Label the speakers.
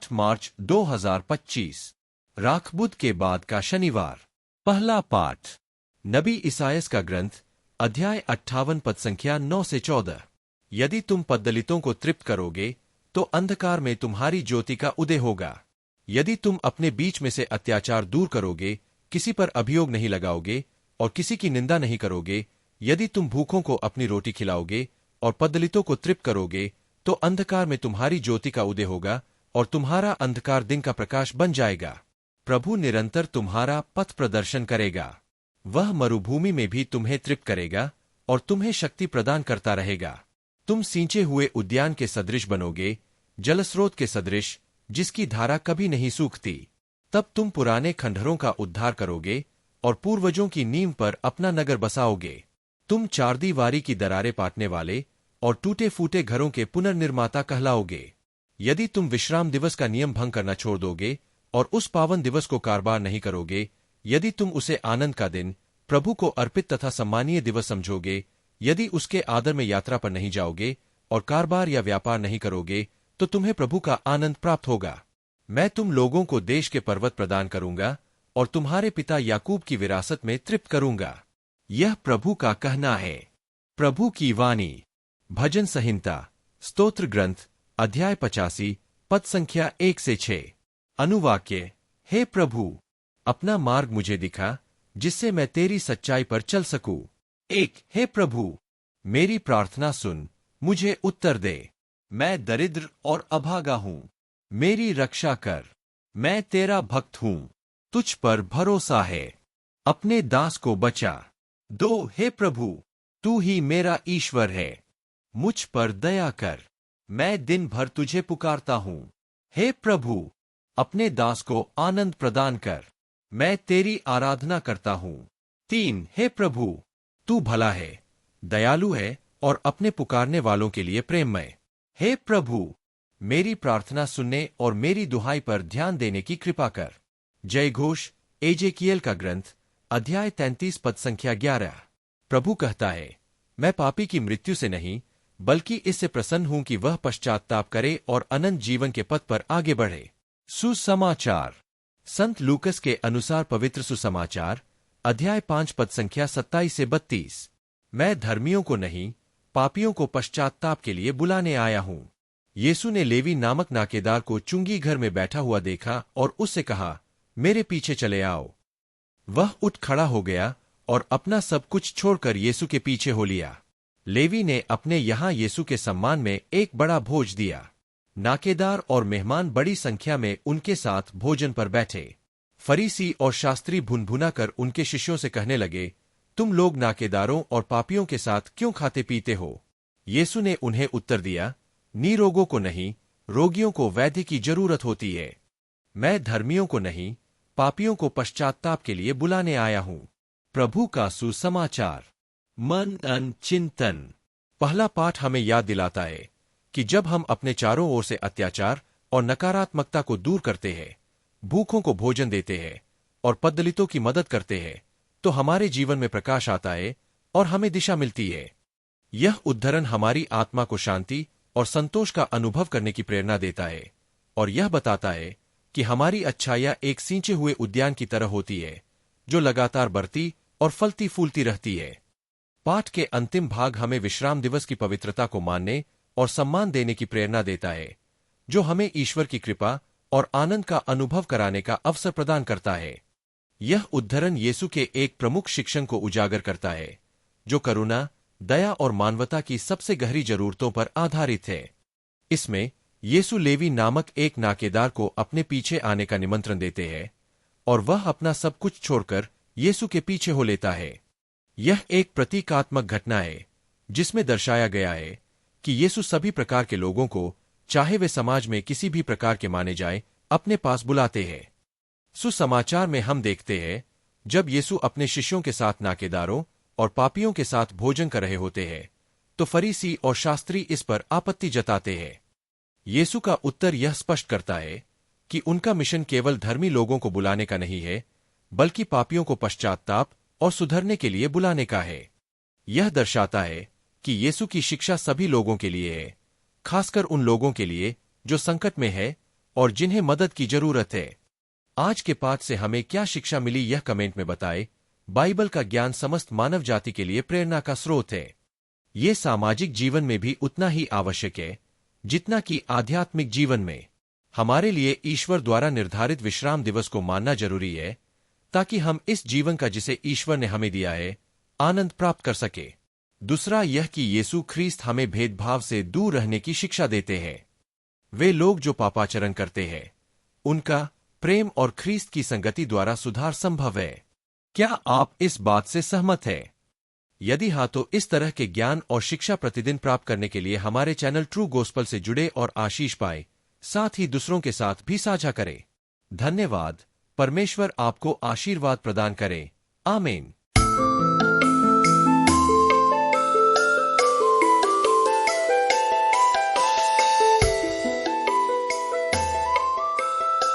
Speaker 1: 8 मार्च 2025 राखबुद के बाद का शनिवार। पहला पाठ नबी इसायास का ग्रंथ अध्याय 58 पद संख्या 9 से 14। यदि तुम पद्दलितों को तृप्त करोगे तो अंधकार में तुम्हारी ज्योति का उदय होगा। यदि तुम अपने बीच में से अत्याचार दूर करोगे, किसी पर अभियोग नहीं लगाओगे और किसी की निंदा नहीं करोगे, यदि तुम भूखों को अपनी रोटी खिलाओगे और पद्दलितों को तृप्त करोगे, तो अंधकार में तुम्हारी ज्योति का उदय होगा और तुम्हारा अंधकार दिन का प्रकाश बन जाएगा। प्रभु निरंतर तुम्हारा पथ प्रदर्शन करेगा। वह मरुभूमि में भी तुम्हें तृप्त करेगा और तुम्हें शक्ति प्रदान करता रहेगा। तुम सींचे हुए उद्यान के सदृश बनोगे, जलस्रोत के सदृश जिसकी धारा कभी नहीं सूखती। तब तुम पुराने खंडहरों का उद्धार करोगे और पूर्वजों की नींव पर अपना नगर बसाओगे। तुम चारदीवारी की दरारें पाटने वाले और टूटे फूटे घरों के पुनर्निर्माता कहलाओगे। यदि तुम विश्राम दिवस का नियम भंग करना छोड़ दोगे और उस पावन दिवस को कारबार नहीं करोगे, यदि तुम उसे आनंद का दिन, प्रभु को अर्पित तथा सम्मानीय दिवस समझोगे, यदि उसके आदर में यात्रा पर नहीं जाओगे और कारबार या व्यापार नहीं करोगे, तो तुम्हें प्रभु का आनंद प्राप्त होगा। मैं तुम लोगों को देश के पर्वत प्रदान करूंगा और तुम्हारे पिता याकूब की विरासत में तृप्त करूंगा। यह प्रभु का कहना है। प्रभु की वाणी। भजन संहिता स्तोत्र ग्रंथ अध्याय 85 पद संख्या 1 से 6। अनुवाक्य। हे प्रभु, अपना मार्ग मुझे दिखा जिससे मैं तेरी सच्चाई पर चल सकूं। 1। हे प्रभु, मेरी प्रार्थना सुन, मुझे उत्तर दे। मैं दरिद्र और अभागा हूं, मेरी रक्षा कर। मैं तेरा भक्त हूं, तुझ पर भरोसा है, अपने दास को बचा। 2। हे प्रभु, तू ही मेरा ईश्वर है, मुझ पर दया कर। मैं दिन भर तुझे पुकारता हूं। हे प्रभु, अपने दास को आनंद प्रदान कर। मैं तेरी आराधना करता हूं। 3। हे प्रभु, तू भला है, दयालु है और अपने पुकारने वालों के लिए प्रेममय। हे प्रभु, मेरी प्रार्थना सुनने और मेरी दुहाई पर ध्यान देने की कृपा कर। जय घोष एजेकियल का ग्रंथ अध्याय 33 पद संख्या 11। प्रभु कहता है, मैं पापी की मृत्यु से नहीं बल्कि इससे प्रसन्न हूं कि वह पश्चात्ताप करे और अनंत जीवन के पथ पर आगे बढ़े। सुसमाचार। संत लूकस के अनुसार पवित्र सुसमाचार अध्याय 5 पद संख्या 27 से 32। मैं धर्मियों को नहीं पापियों को पश्चात्ताप के लिए बुलाने आया हूं। यीशु ने लेवी नामक नाकेदार को चुंगी घर में बैठा हुआ देखा और उससे कहा, मेरे पीछे चले आओ। वह उठ खड़ा हो गया और अपना सब कुछ छोड़कर यीशु के पीछे हो लिया। लेवी ने अपने यहां यीशु के सम्मान में एक बड़ा भोज दिया। नाकेदार और मेहमान बड़ी संख्या में उनके साथ भोजन पर बैठे। फरीसी और शास्त्री भुनभुना कर उनके शिष्यों से कहने लगे, तुम लोग नाकेदारों और पापियों के साथ क्यों खाते पीते हो? यीशु ने उन्हें उत्तर दिया, निरोगों को नहीं, रोगियों को वैद्य की जरूरत होती है। मैं धर्मियों को नहीं, पापियों को पश्चात्ताप के लिए बुलाने आया हूं। प्रभु का सुसमाचार। मनन चिंतन। पहला पाठ हमें याद दिलाता है कि जब हम अपने चारों ओर से अत्याचार और नकारात्मकता को दूर करते हैं, भूखों को भोजन देते हैं और पद्दलितों की मदद करते हैं, तो हमारे जीवन में प्रकाश आता है और हमें दिशा मिलती है। यह उद्धरण हमारी आत्मा को शांति और संतोष का अनुभव करने की प्रेरणा देता है और यह बताता है कि हमारी अच्छाइयां एक सींचे हुए उद्यान की तरह होती है जो लगातार बढ़ती और फलती फूलती रहती है। पाठ के अंतिम भाग हमें विश्राम दिवस की पवित्रता को मानने और सम्मान देने की प्रेरणा देता है, जो हमें ईश्वर की कृपा और आनंद का अनुभव कराने का अवसर प्रदान करता है। यह उद्धरण यीशु के एक प्रमुख शिक्षण को उजागर करता है, जो करुणा, दया और मानवता की सबसे गहरी जरूरतों पर आधारित है। इसमें यीशु लेवी नामक एक नाकेदार को अपने पीछे आने का निमंत्रण देते हैं और वह अपना सब कुछ छोड़कर यीशु के पीछे हो लेता है। यह एक प्रतीकात्मक घटना है जिसमें दर्शाया गया है कि यीशु सभी प्रकार के लोगों को, चाहे वे समाज में किसी भी प्रकार के माने जाए, अपने पास बुलाते हैं। सुसमाचार में हम देखते हैं जब यीशु अपने शिष्यों के साथ नाकेदारों और पापियों के साथ भोजन कर रहे होते हैं, तो फरीसी और शास्त्री इस पर आपत्ति जताते हैं। यीशु का उत्तर यह स्पष्ट करता है कि उनका मिशन केवल धर्मी लोगों को बुलाने का नहीं है, बल्कि पापियों को पश्चात्ताप और सुधरने के लिए बुलाने का है। यह दर्शाता है कि यीशु की शिक्षा सभी लोगों के लिए है, खासकर उन लोगों के लिए जो संकट में है और जिन्हें मदद की जरूरत है। आज के पाठ से हमें क्या शिक्षा मिली, यह कमेंट में बताएं। बाइबल का ज्ञान समस्त मानव जाति के लिए प्रेरणा का स्रोत है। ये सामाजिक जीवन में भी उतना ही आवश्यक है जितना कि आध्यात्मिक जीवन में। हमारे लिए ईश्वर द्वारा निर्धारित विश्राम दिवस को मानना जरूरी है ताकि हम इस जीवन का, जिसे ईश्वर ने हमें दिया है, आनंद प्राप्त कर सके। दूसरा यह कि यीशु ख्रीस्त हमें भेदभाव से दूर रहने की शिक्षा देते हैं। वे लोग जो पापाचरण करते हैं, उनका प्रेम और ख्रीस्त की संगति द्वारा सुधार संभव है। क्या आप इस बात से सहमत हैं? यदि हाँ, तो इस तरह के ज्ञान और शिक्षा प्रतिदिन प्राप्त करने के लिए हमारे चैनल ट्रू गॉस्पेल से जुड़े और आशीष पाए, साथ ही दूसरों के साथ भी साझा करें। धन्यवाद। परमेश्वर आपको आशीर्वाद प्रदान करे। आमीन।